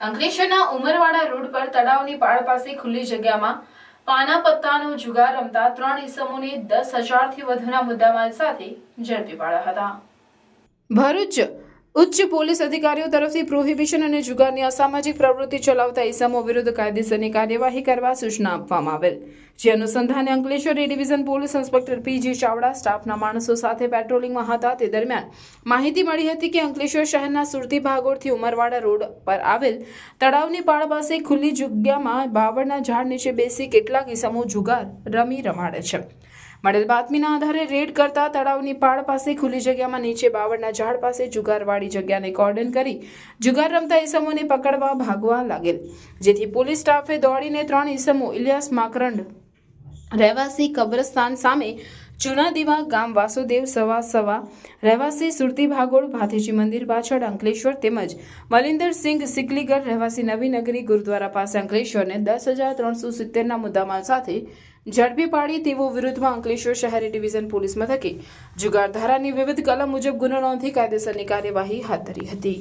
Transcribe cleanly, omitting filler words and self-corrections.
અંકલેશ્વરના ઉમરવાડા રોડ પર તળાવની પાળ પાસે ખુલ્લી જગ્યામાં પાના પત્તાનો જુગાર રમતા 3 ઈસમોને 10,000થી વધુના મુદ્દામાલ સાથે ઝડપી પાડ્યા હતા। ભરૂચ ઉચ્ચ પોલીસ અધિકારીઓ તરફથી પ્રોહિબિશન અને જુગારની અસામાજિક પ્રવૃત્તિ ચલાવતા ઈસમો વિરુદ્ધ કાયદેસરની કાર્યવાહી કરવા સૂચના આપવામાં આવેલ, જે અનુસંધાને અંકલેશ્વર એ division police inspector PG Chavda સ્ટાફના માણસો સાથે પેટ્રોલિંગમાં હતા। તે દરમિયાન માહિતી મળી હતી કે અંકલેશ્વર શહેરના સુરતી ભાગોળથી ઉમરવાડા રોડ પર આવેલ તળાવની પાળ પાસે ખુલ્લી જગ્યામાં બાવળના ઝાડ નીચે બેસી કેટલાક ઈસમો જુગાર રમાડે છે। મળેલ બાતમીના આધારે રેડ કરતા તળાવની પાળ પાસે ખુલ્લી જગ્યામાં નીચે બાવળના ઝાડ પાસે જુગારવાળી જગ્યાને કોર્ડન કરી જુગાર રમતા ઈસમોને પકડવા ભાગવા લાગેલ, જેથી પોલીસ સ્ટાફે દોડીને 3 ઈસમો ઇલિયાસ માકરંડ રહેવાસી કબ્રસ્તાન સામે જૂના દીવા ગામ વાસુદેવ સવા રહેવાસી સુરતી ભાગોળ ભાથીજી મંદિર પાછળ અંકલેશ્વર તેમજ મલિંદરસિંહ સિકલીગર રહેવાસી નવી નગરી ગુરુદ્વારા પાસે અંકલેશ્વરને 10,370ના મુદ્દામાલ સાથે ઝડપી પાડી તેવો વિરુદ્ધમાં અંકલેશ્વર શહેરી ડિવિઝન પોલીસ મથકે જુગાર ધારાની વિવિધ કલમ મુજબ ગુનો નોંધી કાયદેસરની કાર્યવાહી હાથ ધરી હતી।